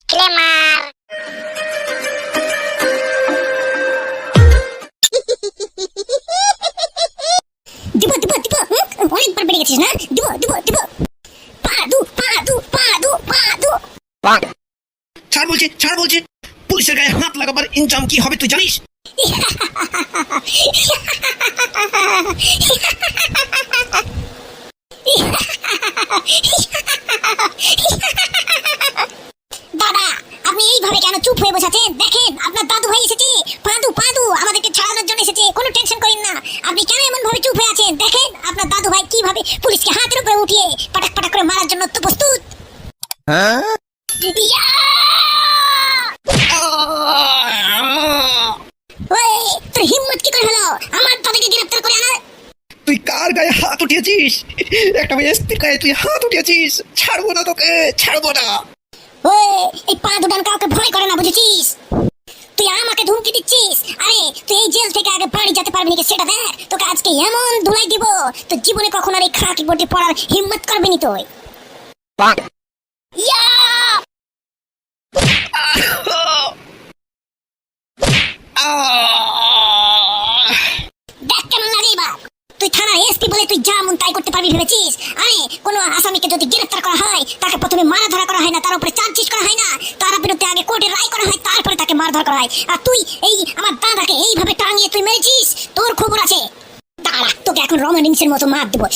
Disclaimer. দিব দিব দিব অনেকবার বেড়ে গেছিস না। দিব দিব দিব পাদু পাদু পাদু পাদু। ছাড় বলছে পুলিশের গায়ে হাত লাগাবার ইনজাম কি হবে তুই জানিস? দাদা আপনি এইভাবে কেন চুপ হয়ে বসেছেন? দেখেন আপনার দাদু ভাই এসেছে। পাদু পাদু আমাদেরকে ছাড়ানোর জন্য এসেছে, কোনো টেনশন করেন না। আপনি কেন এমন ভাবে চুপ হয়ে আছেন? দেখেন আপনার দাদু ভাই কিভাবে পুলিশকে হাতের উপরে উঠিয়ে পাটাক পাটাক করে মারার জন্য তো প্রস্তুত। ইয়া! ওই তোর হিম্মত কি করে হলো আমার দাদাকে গ্রেফতার করে আনার? তুই কার গায়ে হাত উঠিয়েছিস? একটা এসপির গায়ে তুই হাত উঠিয়েছিস। ছাড়বো না তোকে, ছাড়বো না। ওই এই পা দুটান কাউকে ভয় করে না, বুঝেছিস? তুই আমাকে ধুমকি দিচ্ছিস? আরে তুই এই জেল থেকে আগে বাড়ি যেতে পারবি নাকি সেটা দেখ। তোকে আজকে এমন ধুলাই দিব তো জীবনে কখনো আর এই খাকি বটি পড়ার হিম্মত করবি নি তুই। ইয়া! দেখ কেমন লাগে এবার। তুই থানার এসপি বলে তুই যা মন তাই করতে পারবি ভেবেছিস? আরে কোনো আসামিকে যদি গ্রেফতার করা হয় তাকে প্রথমে মারা ধরা করা হয় না, তার উপরে চার্জশিট করা হয় না, তার বিরুদ্ধে আগে কোর্টে রায় করা হয়, তারপরে তাকে মারধর করা হয়। আর তুই এই আমার দাদাকে এইভাবে টাঙিয়ে তুই মেরেছিস, তোর খবর আছে। দাঁড়া তোকে এখন রোমান্টিক্সের মতো মার দেবো।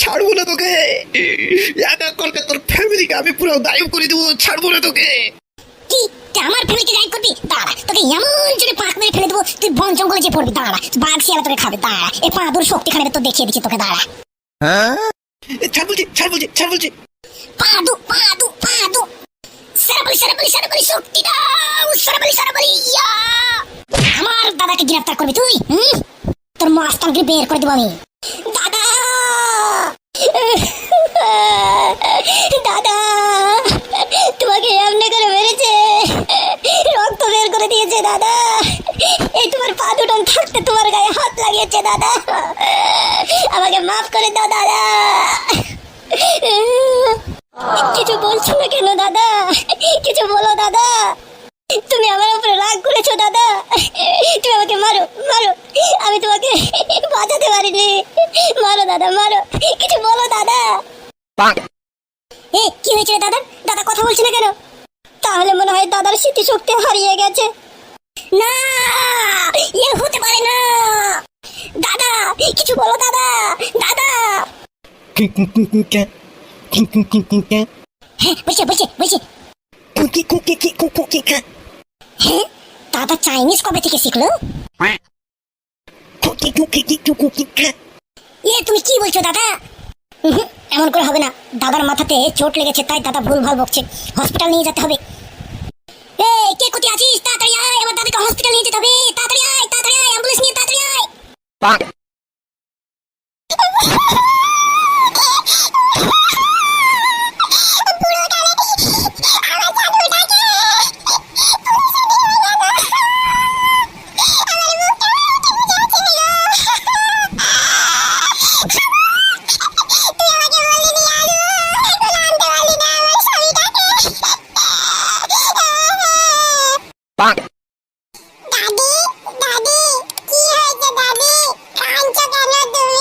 ছাড়বো না তোকে। একা করকে তোর ফ্যামিলিকে আমি পুরো গায়েব করে দেবো। ছাড়বো না তোকে। কি তুই আমার ফ্যামিলিকে গায়েব করবি? দাঁড়া তোকে এমন জোরে পাক মেরে ফেলে দেবো তুই বন জঙ্গলে যে পড়বি। দাঁড়া বাঘ শিয়ালা তোকে খাবে। দাঁড়া এই পাদুর শক্তি খাবে তো দেখিয়ে দিচ্ছি তোকে। দাঁড়া ছাড় বলছি। পাদু পাদু পাদু সারাবলি শক্তি দাও। সারাবলি ইয়া! আমার দাদাকে গ্রেফতার করবি তুই? তোর মাস্টারকে বের করে দেবো আমি। দাদা দাদা তোমাকে এমনি করে মেরেছে, রক্ত বের করে দিয়েছে দাদা। এই তোমার পা দুটোন থাকতে তোমার গায়ে হাত লাগিয়েছে দাদা। আমাকে মাফ করে দাও দাদা। কিছু বলছো না কেন দাদা? কিছু বলো দাদা। তুমি আমার উপরে রাগ করেছো দাদা। তুমি আমাকে মারো মারো, আমি তোমাকে বাঁচাতে পারিনি। মারো দাদা মারো, কিছু বলো দাদা। কি হয়েছে রে দাদা? দাদা কথা বলছে না কেন? তাহলে মনে হয় দাদার স্মৃতিশক্তি হারিয়ে গেছে। না এ হতে পারে না। দাদা কিছু বলো দাদা। দাদা হ্যাঁ বলছে হ্যাঁ দাদা চাইনিজ কবে থেকে শিখলো? তুমি কি বলছো দাদা? এমন করে হবে না। দাদার মাথাতে চোট লেগেছে তাই দাদা ভুলভাল বকছে। হসপিটাল নিয়ে যেতে হবে। কে কোথায় আছিস? তাড়াতাড়ি আয়, আমার দাদাকে হসপিটাল নিয়ে যেতে হবে। তাড়াতাড়ি আয় অ্যাম্বুলেন্স নিয়ে তাড়াতাড়ি আয়। দাদি কি হয়েছে দাদি? কাঁদছো কেন তুমি?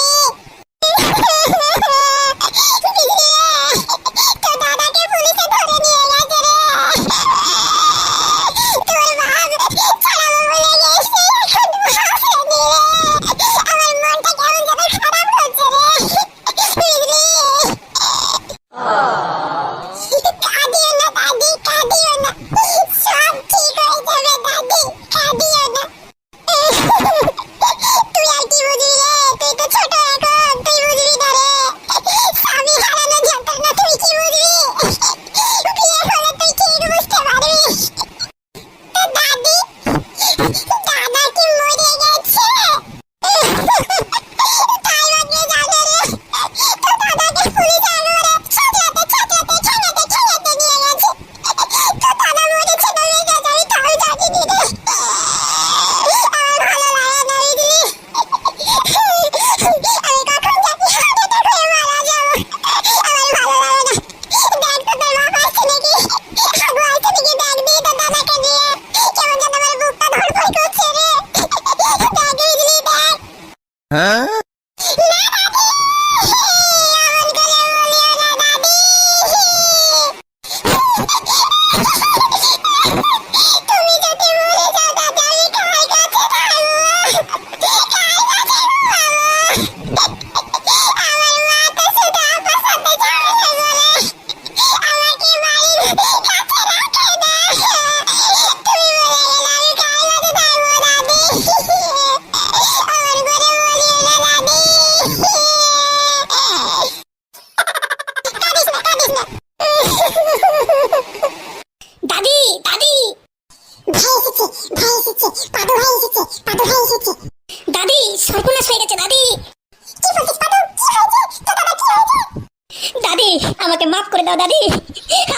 আমাকে মাফ করে দাও দাদি,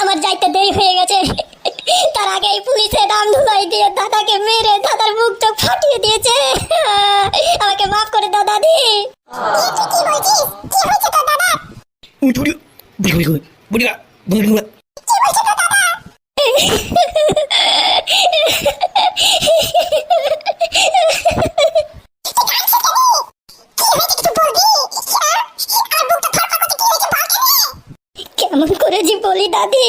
আমার যাইতে দেরি হয়ে গেছে। তার আগে এই পুলিশে দাম ধুলাই দিয়ে দাদাকে মেরে দাদার মুখ চোখ ফাটিয়ে দিয়েছে। আমাকে মাফ করে দাও দাদি। কেমন করে জি বলি দাদি?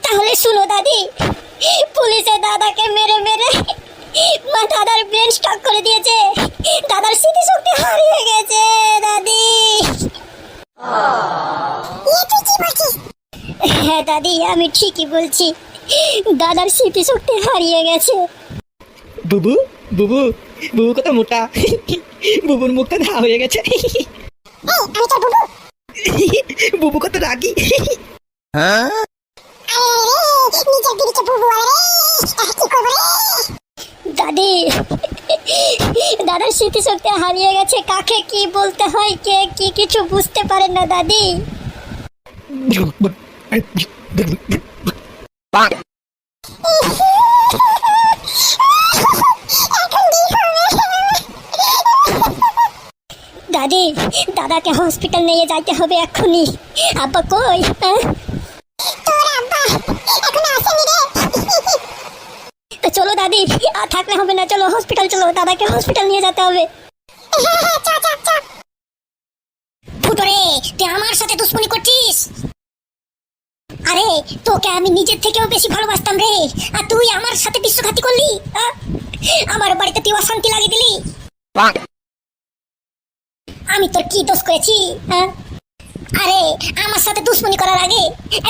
তাহলে শুনো দাদি, পুলিশে দাদাকে মেরে মেরে দাদার ব্রেন স্টক করে দিয়েছে, দাদার স্মৃতিশক্তি হারিয়ে গেছে দাদি। হ্যাঁ দাদি, আমি ঠিকই বলছি, দাদার স্মৃতিশক্তি হারিয়ে গেছে। বুবু বুবু বুবু কত মোটা, বুবুর মুখটা ধা হয়ে গেছে। বুবু কত রাগি। দাদি, দাদার স্মৃতিশক্তি হারিয়ে গেছে, কাকে কি বলতে হয় কে কি কিছু বুঝতে পারেন না দাদি। দাদি, দাদাকে হসপিটাল নিয়ে যাইতে হবে এক্ষুনি। আব্বা কই? তো চলো দাদি, আর থাকলে হবে না, চলো হসপিটাল চলো, দাদাকে হসপিটাল নিয়ে যেতে হবে। ফুটোরে, তুই আমার সাথে দুশ্মনী করছিস? আরে তোকে আমি নিজের থেকেও বেশি ভালোবাসতাম রে, আর তুই আমার সাথে বিশ্বঘাতী করলি। আমার বাড়িতে তুই অশান্তি লাগিয়ে দিলি। আমি তোর কি দোষ করেছি? আরে আমার সাথে দুশ্মনী করার আগে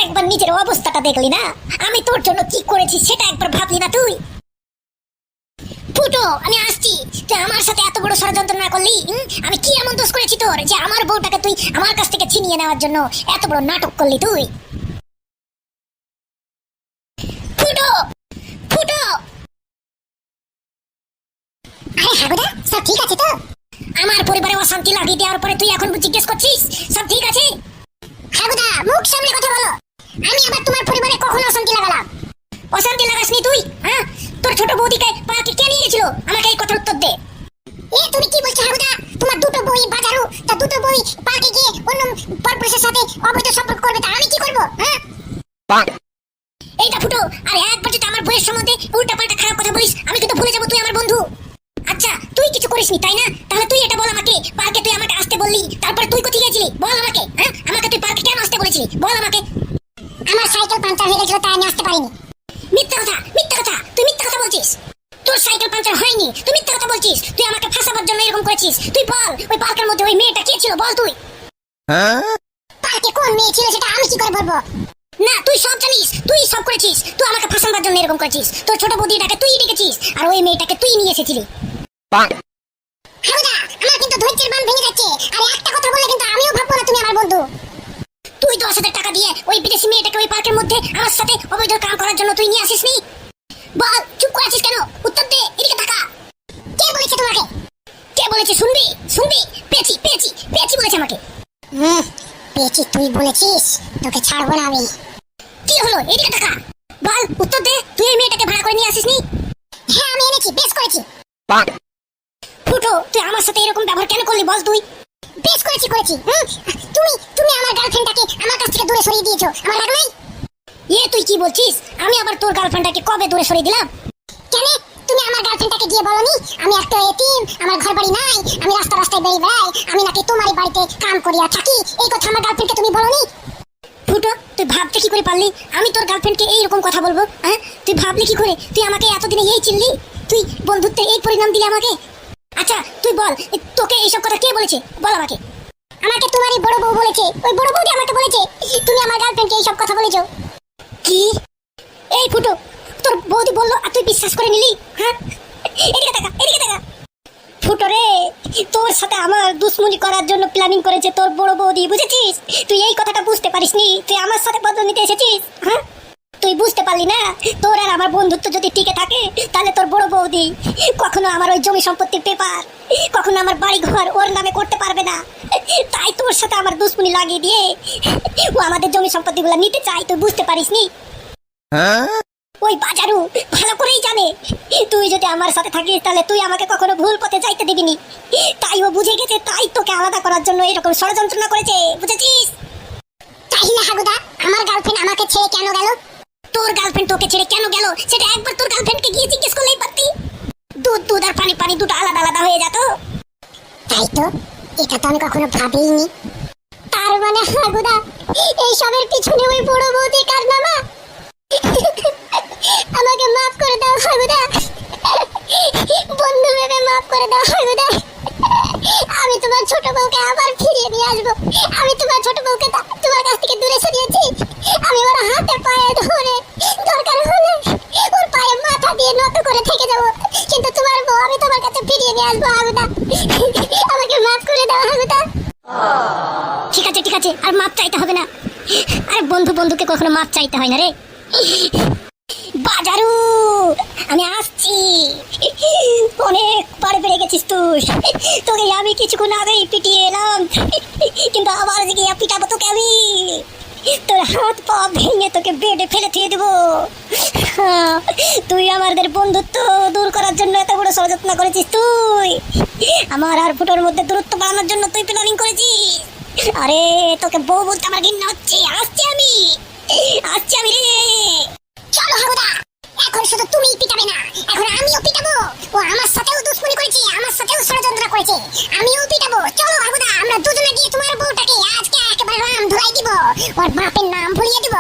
একবার নিজের অবস্থাটা দেখলি না? আমি তোর জন্য কি করেছি সেটা একবার ভাবলি না তুই? ফুটো, আমি আসছি, তুই আমার সাথে এত বড় ষড়যন্ত্র না করলি। আমি কি এমন দোষ করেছি তোর যে আমার বউটাকে তুই আমার কাছ থেকে ছিনিয়ে নেওয়ার জন্য এত বড় নাটক করলি তুই? ফুটো ফুটো। আরে হাগুদা, সব ঠিক আছে তো? আমার পরিবারে অশান্তি লাগিয়ে দেওয়ার পরে তুই এখন জিজ্ঞেস করছিস সব ঠিক আছে? হাগুদা, মুখ সামনে কথা বলো। আমি আবার তোমার পরিবারে কখন অশান্তি লাগালাম? অশান্তি লাগাসনি তুই? হ্যাঁ, তোর ছোট বৌদিকে পার্কে কে নিয়ে গেছিল? আমাকে এই কথার উত্তর দে। তুমি কি বলছো হাগুদা? তোমার দুটো বই বাজারু, তা দুটো বই পার্কে গিয়ে অন্য পরপুরুষের সাথে অবৈধ সম্পর্ক করবে, তা আমি কি করব? হ্যাঁ, এইটা ফুটো, আর একবার যদি আমার বইয়ের সম্বন্ধে উল্টা পাল্টা খারাপ কথা বলিস, আমি কিন্তু ভুলে যাবো তুই আমার বন্ধু। আচ্ছা, তুই কিছু করিসনি তাই না? তাহলে তুই এটা বল আমাকে, পার্কে তুই আমাকে আসতে বললি, তারপরে তুই কোথায় গেছিলি বল আমাকে? হ্যাঁ, আমাকে তুই পার্কে কেন আসতে বলেছিলি বল আমাকে? আমার সাইকেল পাঞ্চার হয়ে গেছিল তাই আমি আসতে পারিনি। মিথ্যা কথা, মিথ্যা কথা, তুই মিথ্যা কথা বলছিস। তোর সাইকেল পাঞ্চার হয়নি, তুই মিথ্যা কথা বলছিস। তুই আমাকে ফাঁসাবার জন্য এরকম করেছিস। তুই বল, ওই পার্কের মধ্যে ওই মেয়েটা কে ছিল বল তুই? পার্কে কোন মেয়ে ছিল সেটা আমি কি করে বলবো? না, তুই সব জানিস, তুই সব করেছিস। তুই আমাকে ফাঁসাবার জন্য এরকম করেছিস। তোর ছোট বৌদিটাকে তুই ডেকেছিস, আর ওই মেয়েটাকে তুই নিয়ে এসেছিলি। হাগুদা, আমার কিন্তু ধৈর্যের বাঁধ ভেঙে যাচ্ছে, আর একটা কথা বললে কিন্তু আমিও ভাববো না তুমি আমার বন্ধু। তুই 10,000 টাকা দিয়ে ওই বিদেশি মেয়েটাকে ওই পার্কের মধ্যে আমার সাথে অবৈধ কাম করার জন্য তুই নিয়ে আসিসনি? বল, চুপ করে আছিস কেন? উত্তর দে, এদিকে তাকা। কে বলেছে তোমাকে? কে বলেছে শুনবি? শুনবি? পেয়েছি পেয়েছি পেয়েছি বলেছে আমাকে। পেয়েছি তুই বলেছিস, তোকে ছাড়বো না আমি। কি হলো? এদিকে তাকা, বল, উত্তর দে। তুই এই মেয়েটাকে ভাড়া করে নিয়ে আসিসনি? হ্যাঁ, আমি এনেছি, বেশ করেছি। ফুটো, তুই আমার সাথে এরকম ব্যবহার কেন করলি বল তুই? বেশ করেছি করেছি। তুমি তুমি আমার গার্লফ্রেন্ডটাকে আমার কাছ থেকে দূরে সরিয়ে দিয়েছো, আমার রাগ নাই? তুই কি বলছিস? আমি আবার তোর গার্লফ্রেন্ডটাকে কবে দূরে সরিয়ে দিলাম? কেন? তুমি আমার গার্লফ্রেন্ডটাকে গিয়ে বলনি আমি একটা এতিম, আমার ঘর বাড়ি নাই, আমি রাস্তা রাস্তায় বেরিয়ে বেড়াই, আমি নাকি তোমারই বাড়িতে কাম করিয়া থাকি? এই কথা আমার গার্লফ্রেন্ডকে তুমি বলনি? ফুটো, তুই ভাবতে কি করে পারলি আমি তোর গার্লফ্রেন্ডকে এইরকম কথা বলবো? হ্যাঁ, তুই ভাবলি কি করে? তুই আমাকে এতদিনে এই চিনলি? তুই বন্ধুত্বের এই পরিণাম দিলি আমাকে? আচ্ছা তুই বল, তোকে এইসব কথা কে বলেছে বল আমাকে? আমাকে তোমারই বড় বউ বলেছে। ওই বড় বউটি আমাকে বলেছে তুমি আমার গার্লফ্রেন্ডকে এইসব কথা বলেছো। কি? এই ফুটো, তোর বৌদি বললো আর তুই বিশ্বাস করে নিলি? হ্যাঁ, এদিকে দেখা এদিকে দেখা। ফুটোরে, তোর সাথে আমার দুশ্মনী করার জন্য প্ল্যানিং করেছে তোর বড় বৌদি, বুঝেছিস? তুই এই কথাটা বুঝতে পারিসনি, তুই আমার সাথে বদল নিতে এসেছিস। হ্যাঁ, তুই বুঝতে পারলি না? তোর আর আমার বন্ধুত্ব যদি টিকে থাকে তাহলে তোর বড় বৌদি কখনো আমার ওই জমি সম্পত্তির পেপার, কখনো আমার বাড়ি ঘর ওর নামে করতে পারবে না। তাই তোর সাথে আমার দুশ্মনী লাগিয়ে দিয়ে ও আমাদের জমি সম্পত্তিগুলো নিতে চায়, তুই বুঝতে পারিসনি? ওই বাজারু ভালো করেই জানে তুই যদি আমার সাথে থাকিস তাহলে তুই আমাকে কখনো ভুল পথে যাইতে দিবিনি। তাই ও বুঝে গেছে, তাই তোকে আলাদা করার জন্য এরকম ষড়যন্ত্র করেছে, বুঝেছিস? তাহলে হাগুদা, আমার গার্লফ্রেন্ড আমাকে ছেড়ে কেন গেল? তোর গার্লফ্রেন্ড তোকে ছেড়ে কেন গেল সেটা একবার তোর গার্লফ্রেন্ডকে গিয়ে জিজ্ঞেস করলেই পারতি। দুধ দুধ আর পানি পানি দুটো আলাদা আলাদা হয়ে যেত। তাই তো, এটা তো আমি কখনো ভাবিনি। তার মানে হাগুদা, এই সবের পিছনে ওই বড় বৌদি কারনামা। আমাকে মাফ করে দাও হাগুদা, বন্ধু ভেবে মাফ করে দাও হাগুদা। আমি তোমার ছোট বউকে আবার ফিরিয়ে নিয়ে আসবো। আমি তোমার ছোট বউকে তোমার কাছ থেকে দূরে সরিয়েছি। আমি ওর হাতে পায়ে ধরে দরকার হলে ওর পায়ে মাথা দিয়ে নত করে থেকে যাবো, কিন্তু তোমার বউ আমি তোমার কাছে ফিরিয়ে নিয়ে আসবো হাগুদা। আমাকে মাফ করে দাও হাগুদা। ঠিক আছে ঠিক আছে, আর মাফ চাইতে হবে না। আরে বন্ধু বন্ধুকে কখনো মাফ চাইতে হয় না রে। বাজারু, আমি আসছি। অনেক পারে পেরে গেছিস তুই, তোকে আমি কিছুক্ষণ আগেই পিটিয়ে এলাম, কিন্তু আবার গিয়ে পিটাবো তোকে আমি। তোর হাত পা ভেঙে তোকে বেডে ফেলে দিয়ে দেবো। তুই আমাদের বন্ধুত্ব দূর করার জন্য এত বড় ষড়যন্ত্র করেছিস তুই। আমার আর ফুটোর মধ্যে দূরত্ব বাড়ানোর জন্য তুই প্ল্যানিং করেছিস। আরে তোকে বউ বলতে আমার ঘৃণা হচ্ছে। আসছি আমি রে। চলো হাগুদা, এখন শুধু তুমিই পিটাবে না, এখন আমিও পিটাবো। ও আমার সাথেও দুশ্মনী করেছে, আমার সাথেও ষড়যন্ত্র করেছে, আমিও পিটাবো। চলো হাগুদা, আমরা দুজনে গিয়ে তোমার বউটাকে আজকে একেবারে রাম ধরাই দিব, ওর বাপের নাম ভুলিয়ে দিব।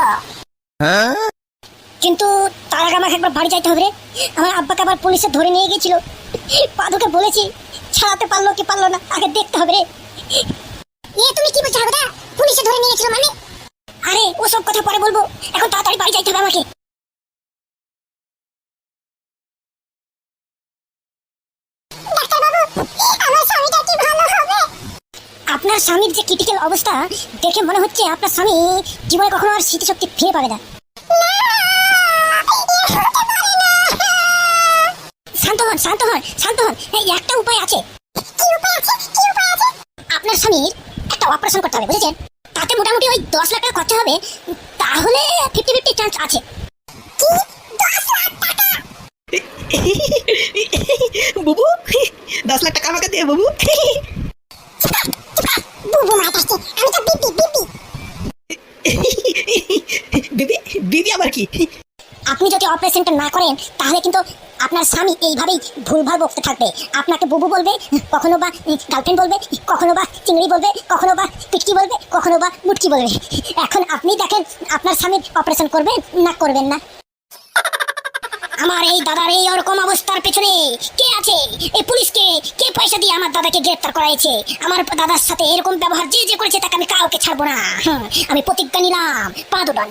কিন্তু তার আগে আমাকে একবার বাড়ি যাইতে হবে রে। আমার আব্বাকে আবার পুলিশে ধরে নিয়ে গেছিল। পাদুকে বলেছি, ছাড়াতে পারলো কি পারলো না আগে দেখতে হবে রে। তুমি কি বলছো হাগুদা? পুলিশে ধরে নিয়ে গেছিল মানে? আরে ওসব কথা পরে বলবো, এখন তাড়াতাড়ি বাড়ি যাইতে হবে আমাকে। আপনার স্বামীর যে ক্রিটিক্যাল অবস্থা দেখে মনে হচ্ছে আপনার স্বামী জীবনে কখনো আর স্মৃতিশক্তি ফিরে পাবে না। শান্ত হন শান্ত হন শান্ত হন, এই একটা উপায় আছে। আপনার স্বামীর একটা অপারেশন করতে হবে, বুঝেছেন? তাতে মোটামুটি ওই 10 লাখ টাকা খরচা হবে, তাহলে 50-50 চান্স আছে। বুবু, 10 লাখ টাকা আমাকে দে বুবু। বুবু মাতাচ্ছে, আমি তো বিবি বিবি আবার কি? আপনি যদি অপারেশনটা না করেন তাহলে কিন্তু আপনার স্বামী এইভাবেই ভুলভাল বকতে থাকবে। আপনাকে বুবু বলবে, কখনো বা গার্লফ্রেন্ড বলবে, কখনো বা চিংড়ি বলবে, কখনো বা পিটকি বলবে, কখনো বা মুটকি বলবে। এখন আপনি দেখেন আপনার স্বামীর অপারেশন করবেন না করবেন না। আমার এই দাদার এই ওরকম অবস্থার পেছনে কে আছে? এই পুলিশকে কে পয়সা দিয়ে আমার দাদাকে গ্রেফতার করাইছে? আমার দাদার সাথে এরকম ব্যবহার যে যে করেছে তাকে আমি কাউকে ছাড়বো না। আমি প্রতিজ্ঞা নিলাম, পা দুডন।